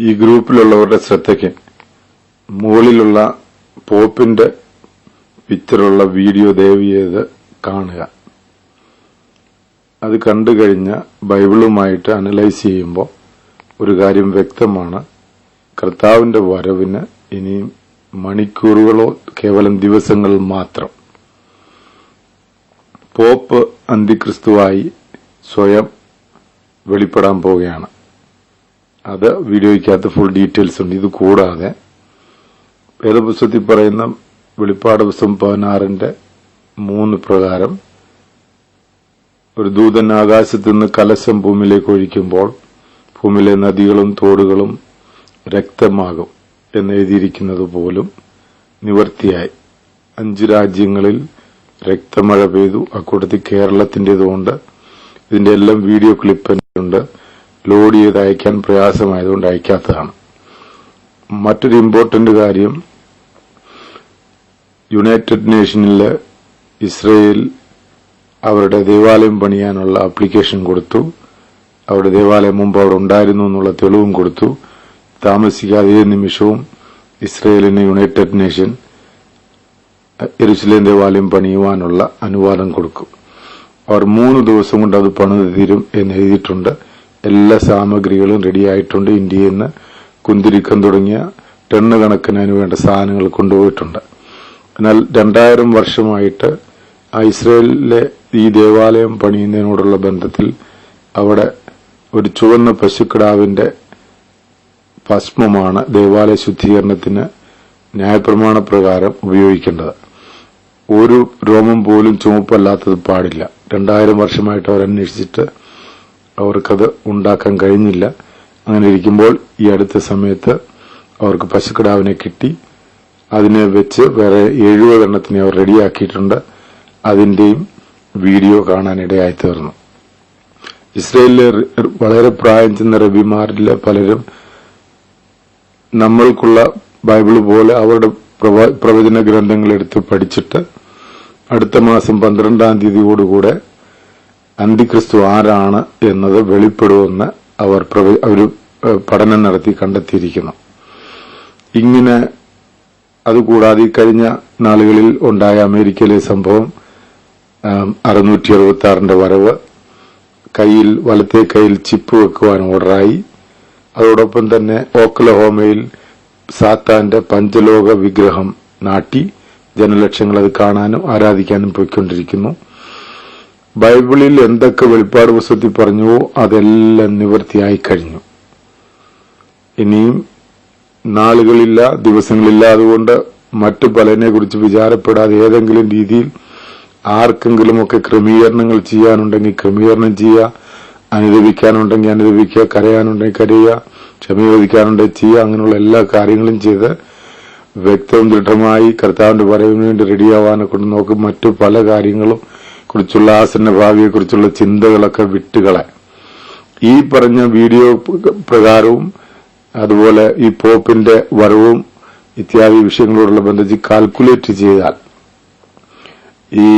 ഈ ഗ്രൂപ്പിലുള്ളവരുടെ ശ്രദ്ധയ്ക്ക് മുകളിലുള്ള പോപ്പിന്റെ പിക്ചറുള്ള വീഡിയോ ദയവ് ചെയ്ത് കാണുക. അത് കണ്ടു കഴിഞ്ഞ ബൈബിളുമായിട്ട് അനലൈസ് ചെയ്യുമ്പോൾ ഒരു കാര്യം വ്യക്തമാണ്. കർത്താവിന്റെ വരവിന് ഇനിയും മണിക്കൂറുകളോ കേവലം ദിവസങ്ങൾ മാത്രം. പോപ്പ് അന്തിക്രിസ്തുവായി സ്വയം വെളിപ്പെടാൻ പോവുകയാണ്. അത് വീഡിയോയ്ക്കകത്ത് ഫുൾ ഡീറ്റെയിൽസ് ഉണ്ട്. ഇത് കൂടാതെ വേദപുസ്തകത്തിൽ പറയുന്ന വെളിപ്പാട് പുസ്തകം 16:3 പ്രകാരം ഒരു ദൂതൻ ആകാശത്ത് നിന്ന് കലശം ഭൂമിയിലേക്ക് ഒഴിക്കുമ്പോൾ ഭൂമിയിലെ നദികളും തോടുകളും രക്തമാകും എന്നെഴുതിയിരിക്കുന്നത് പോലും നിവർത്തിയായി. 5 രാജ്യങ്ങളിൽ രക്തമഴ പെയ്തു. അക്കൂട്ടത്തിൽ കേരളത്തിന്റേതുകൊണ്ട് ഇതിന്റെ എല്ലാം വീഡിയോ ക്ലിപ്പ് ഉണ്ട്. ലോഡ് ചെയ്ത് അയക്കാൻ പ്രയാസമായതുകൊണ്ട് അയക്കാത്തതാണ്. മറ്റൊരു ഇമ്പോർട്ടന്റ് കാര്യം, യുണൈറ്റഡ് നേഷനില് ഇസ്രയേൽ അവരുടെ ദേവാലയം പണിയാനുള്ള ആപ്ലിക്കേഷൻ കൊടുത്തു. അവരുടെ ദേവാലയം മുമ്പ് അവിടെ ഉണ്ടായിരുന്നു എന്നുള്ള തെളിവും കൊടുത്തു. താമസിക്കാതെ ഏത് നിമിഷവും ഇസ്രയേലിന് യുണൈറ്റഡ് നേഷൻ യെരുശലേം ദേവാലയം പണിയുവാനുള്ള അനുവാദം കൊടുക്കും. അവർ 3 ദിവസം കൊണ്ട് അത് പണിത് തീരും എന്ന് എഴുതിയിട്ടുണ്ട്. എല്ലാ സാമഗ്രികളും റെഡിയായിട്ടുണ്ട്. ഇന്ത്യയിൽ നിന്ന് കുന്തിരിക്കം തുടങ്ങിയ ടണ്ണ് കണക്കിന് അതിന് വേണ്ട സാധനങ്ങൾ കൊണ്ടുപോയിട്ടുണ്ട്. എന്നാൽ 2000 വർഷമായിട്ട് ഇസ്രയേലിലെ ഈ ദേവാലയം പണിയുന്നതിനോടുള്ള ബന്ധത്തിൽ അവിടെ ഒരു ചുവന്ന പശുക്കിടാവിന്റെ ഭസ്മമാണ് ദേവാലയ ശുദ്ധീകരണത്തിന് ന്യായപ്രമാണ പ്രകാരം ഉപയോഗിക്കേണ്ടത്. ഒരു രോമം പോലും ചുമപ്പല്ലാത്തത് പാടില്ല. 2000 വർഷമായിട്ട് അവർ അന്വേഷിച്ചിട്ട് അവർക്കത് ഉണ്ടാക്കാൻ കഴിഞ്ഞില്ല. അങ്ങനെ ഇരിക്കുമ്പോൾ ഈ അടുത്ത സമയത്ത് അവർക്ക് പശുക്കിടാവിനെ കിട്ടി. അതിനെ വെച്ച് വേറെ 70 എണ്ണത്തിനെ അവർ റെഡിയാക്കിയിട്ടുണ്ട്. അതിന്റെയും വീഡിയോ കാണാനിടയായി തീർന്നു. ഇസ്രയേലിലെ വളരെ പ്രായം ചെന്ന റബിമാരിലെ പലരും നമ്മൾക്കുള്ള ബൈബിള് പോലെ അവരുടെ പ്രവചന ഗ്രന്ഥങ്ങൾ എടുത്ത് പഠിച്ചിട്ട് അടുത്ത മാസം 12-ാം തീയതിയോടുകൂടെ അന്തിക്രിസ്തു ആരാണ് എന്നത് വെളിപ്പെടുമെന്ന് അവർ പഠനം നടത്തി കണ്ടെത്തിയിരിക്കുന്നു. ഇങ്ങനെ അതുകൂടാതെ കഴിഞ്ഞ നാളുകളിൽ ഉണ്ടായ അമേരിക്കയിലെ സംഭവം 666ന്റെ വരവ്, വലത്തെ കൈയിൽ ചിപ്പ് വെക്കുവാൻ ഓർഡറായി. അതോടൊപ്പം തന്നെ ഓക്ലഹോമയിൽ സാത്താന്റെ പഞ്ചലോക വിഗ്രഹം നാട്ടി ജനലക്ഷങ്ങൾ അത് കാണാനും ആരാധിക്കാനും പോയിക്കൊണ്ടിരിക്കുന്നു. ബൈബിളിൽ എന്തൊക്കെ വെളിപ്പാട് പുസ്തകത്തിൽ പറഞ്ഞുവോ അതെല്ലാം നിവൃത്തിയായി കഴിഞ്ഞു. ഇനിയും നാളുകളില്ല, ദിവസങ്ങളില്ല. അതുകൊണ്ട് മറ്റു പലതിനെ കുറിച്ച് വിചാരപ്പെടാതെ ഏതെങ്കിലും രീതിയിൽ ആർക്കെങ്കിലുമൊക്കെ ക്രമീകരണങ്ങൾ ചെയ്യാനുണ്ടെങ്കിൽ ക്രമീകരണം ചെയ്യുക, അനുദപിക്കാനുണ്ടെങ്കിൽ അനുദപിക്കുക, കരയാനുണ്ടെങ്കിൽ കരയുക, ക്ഷമയോദിക്കാനുണ്ടെങ്കിൽ ചെയ്യുക. അങ്ങനെയുള്ള എല്ലാ കാര്യങ്ങളും ചെയ്ത് വ്യക്തവും ദൃഢമായി കർത്താവിന്റെ വരവിന് വേണ്ടി റെഡിയാവാനെ കൊണ്ട് നോക്കും. മറ്റു പല കാര്യങ്ങളും കുറിച്ചുള്ള ആസന്ന ഭാവിയെക്കുറിച്ചുള്ള ചിന്തകളൊക്കെ വിട്ടുകളെ ഈ പറഞ്ഞ വീഡിയോ പ്രകാരവും അതുപോലെ ഈ പോപ്പിന്റെ വരവും ഇത്യാദി വിഷയങ്ങളോടുള്ള ബന്ധിച്ച് കാൽക്കുലേറ്റ് ചെയ്താൽ ഈ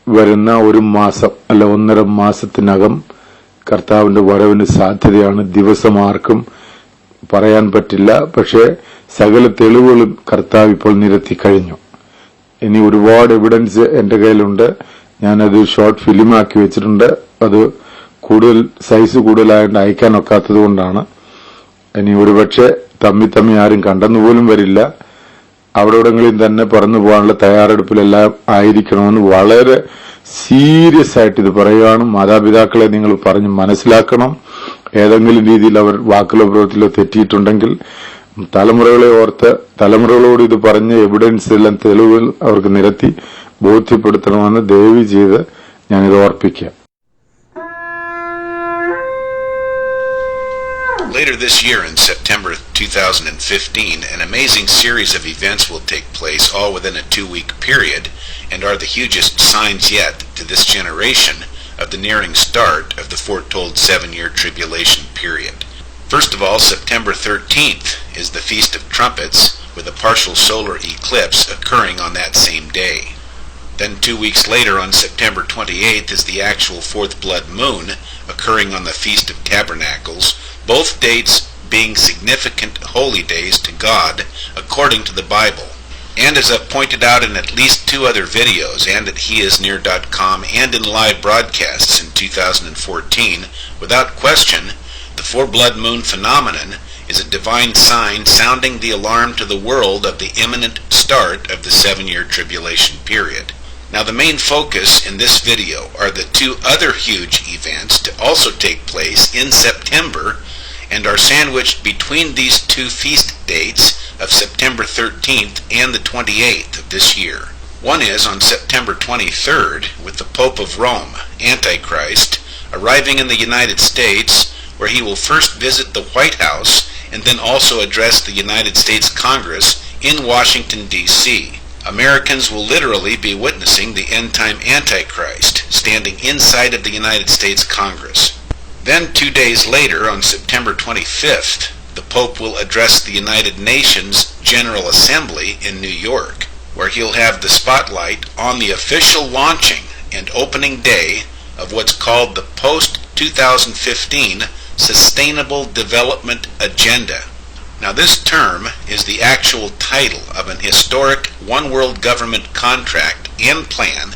വരുന്ന 1 മാസം അല്ല 1.5 മാസത്തിനകം കർത്താവിന്റെ വരവിന് സാധ്യതയാണ്. ദിവസം ആർക്കും പറയാൻ പറ്റില്ല. പക്ഷേ സകല തെളിവുകളും കർത്താവ് ഇപ്പോൾ നിരത്തി കഴിഞ്ഞു. ഇനി ഒരുപാട് എവിഡൻസ് എന്റെ കയ്യിലുണ്ട്. ഞാനത് ഷോർട്ട് ഫിലിമാക്കി വെച്ചിട്ടുണ്ട്. അത് കൂടുതൽ സൈസ് കൂടുതലായിട്ട് അയക്കാൻ ഒക്കാത്തത് കൊണ്ടാണ്. ഇനി ഒരുപക്ഷെ തമ്മി ആരും കണ്ടെന്നുപോലും വരില്ല. അവിടെ എവിടെങ്കിലും തന്നെ പറന്നു പോകാനുള്ള തയ്യാറെടുപ്പിലെല്ലാം ആയിരിക്കണമെന്ന് വളരെ സീരിയസ് ആയിട്ട് ഇത് പറയുകയാണ്. മാതാപിതാക്കളെ നിങ്ങൾ പറഞ്ഞ് മനസ്സിലാക്കണം. ഏതെങ്കിലും രീതിയിൽ അവർ വാക്കിലോ പ്രവൃത്തിയിലോ തെറ്റിയിട്ടുണ്ടെങ്കിൽ തലമുറകളെ ഓർത്ത് തലമുറകളോട് ഇത് പറഞ്ഞ എവിഡൻസ് എല്ലാം തെളിവുകൾ അവർക്ക് നിരത്തി ബോധ്യപ്പെടുത്തണമെന്ന് ദയവ് ചെയ്ത് ഞാനിത് ഓർപ്പിക്കാം. Later this year, in September 2015, an amazing series of events will take place, all within a 2-week period, and are the hugest signs yet to this generation of the nearing start of the foretold 7-year tribulation period. First of all, September 13th is the Feast of Trumpets, with a partial solar eclipse occurring on that same day. Then 2 weeks later, on September 28th, is the actual fourth blood moon, occurring on the Feast of Tabernacles, both dates being significant holy days to God according to the Bible. And as I've pointed out in at least 2 other videos, and at heisnear.com and in live broadcasts in 2014, without question, the 4-blood moon phenomenon is a divine sign sounding the alarm to the world of the imminent start of the 7-year tribulation period. Now, the main focus in this video are the 2 other huge events to also take place in September and are sandwiched between these 2 feast dates of September 13th and the 28th of this year. One is on September 23rd with the Pope of Rome, Antichrist, arriving in the United States, where he will first visit the White House and then also address the United States Congress in Washington, D.C. Americans will literally be witnessing the end-time Antichrist standing inside of the United States Congress. Then 2 days later, on September 25th, the Pope will address the United Nations General Assembly in New York, where he'll have the spotlight on the official launching and opening day of what's called the Post-2015 Sustainable Development Agenda. Now, this term is the actual title of an historic One World Government contract and plan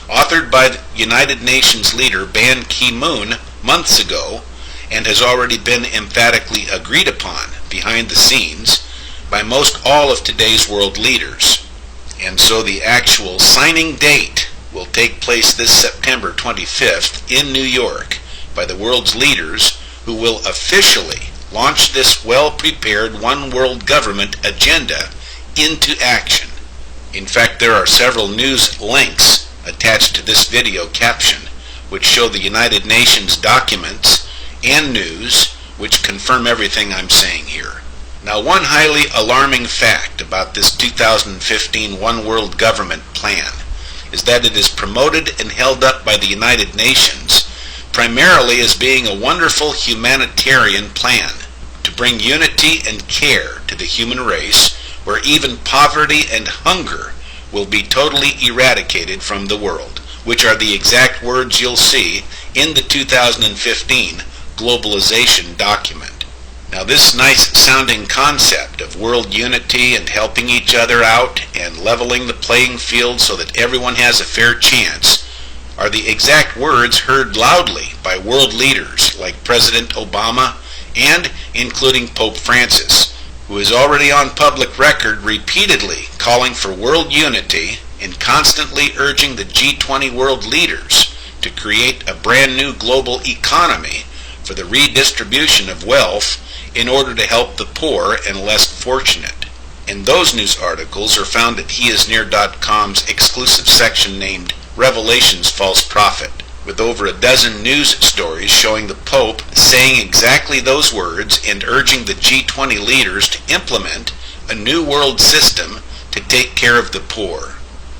authored by the United Nations leader Ban Ki-moon months ago, and has already been emphatically agreed upon behind the scenes by most all of today's world leaders. And so the actual signing date will take place this September 25th in New York by the world's leaders, who will officially launch this well-prepared one world government agenda into action. In fact, there are several news links attached to this video caption which show the United Nations documents and news which confirm everything I'm saying here. Now, one highly alarming fact about this 2015 One World Government plan is that it is promoted and held up by the United Nations primarily as being a wonderful humanitarian plan to bring unity and care to the human race, where even poverty and hunger will be totally eradicated from the world, which are the exact words you'll see in the 2015 globalization document. Now, this nice sounding concept of world unity and helping each other out and leveling the playing field so that everyone has a fair chance are the exact words heard loudly by world leaders like President Obama and including Pope Francis, who is already on public record repeatedly calling for world unity and constantly urging the G20 world leaders to create a brand new global economy for the redistribution of wealth in order to help the poor and less fortunate. And those news articles are found at heisnear.com's exclusive section named Revelation's False Prophet, with over a dozen news stories showing the Pope saying exactly those words and urging the G20 leaders to implement a new world system to take care of the poor.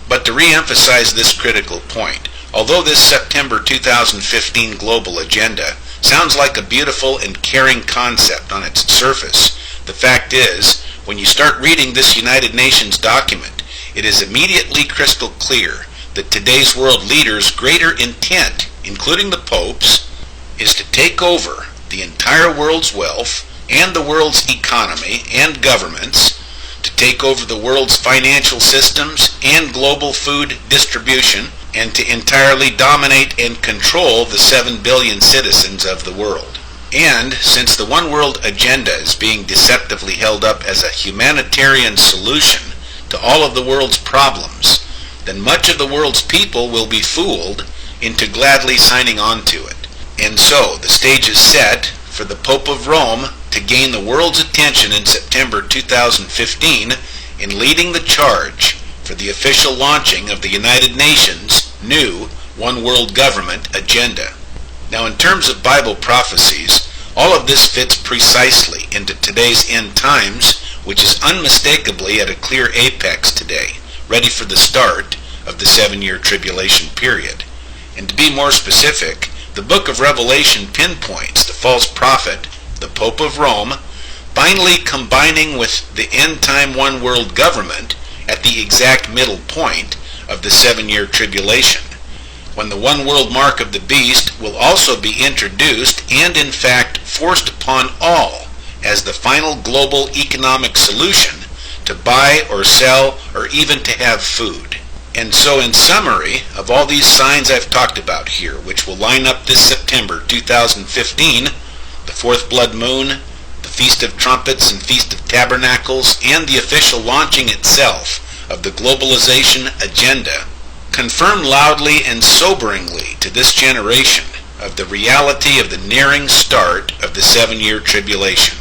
But to re-emphasize this critical point, although this September 2015 global agenda sounds like a beautiful and caring concept on its surface, the fact is, when you start reading this United Nations document, it is immediately crystal clear that today's world leaders' greater intent, including the Pope's, is to take over the entire world's wealth and the world's economy and governments, to take over the world's financial systems and global food distribution, and to entirely dominate and control the 7 billion citizens of the world. And since the One World Agenda is being deceptively held up as a humanitarian solution to all of the world's problems, then much of the world's people will be fooled into gladly signing on to it. And so the stage is set for the Pope of Rome to gain the world's attention in September 2015 in leading the charge for the official launching of the United Nations' new One World Government agenda. Now, in terms of Bible prophecies, all of this fits precisely into today's end times, which is unmistakably at a clear apex today, ready for the start of the 7-year tribulation period. And to be more specific, the book of Revelation pinpoints the false prophet, the Pope of Rome, finally combining with the end-time one world government at the exact middle point of the 7-year tribulation, when the one world mark of the beast will also be introduced and in fact forced upon all as the final global economic solution to buy or sell or even to have food. And so in summary of all these signs I've talked about here, which will line up this September 2015, the fourth blood moon, the Feast of Trumpets and Feast of Tabernacles, and the official launching itself of the globalization agenda, confirm loudly and soberingly to this generation of the reality of the nearing start of the 7-year tribulation,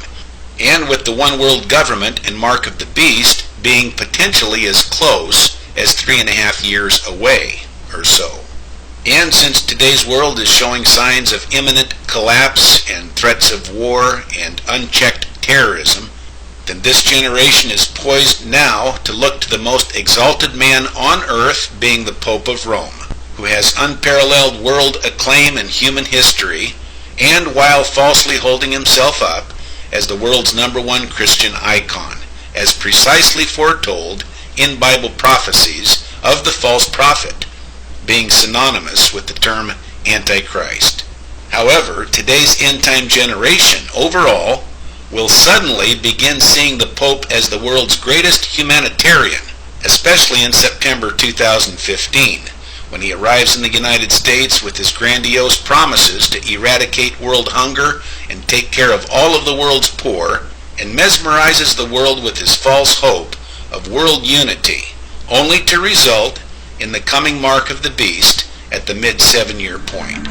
and with the one world government and mark of the beast being potentially as close as 3.5 years away or so. And since today's world is showing signs of imminent collapse and threats of war and unchecked terrorism, then this generation is poised now to look to the most exalted man on earth, being the Pope of Rome, who has unparalleled world acclaim in human history, and while falsely holding himself up as the world's #1 Christian icon, as precisely foretold in Bible prophecies of the false prophet, being synonymous with the term Antichrist. However, today's end-time generation overall will suddenly begin seeing the Pope as the world's greatest humanitarian, especially in September 2015, when he arrives in the United States with his grandiose promises to eradicate world hunger and take care of all of the world's poor, and mesmerizes the world with his false hope of world unity, only to result in the coming mark of the beast at the mid-7-year point.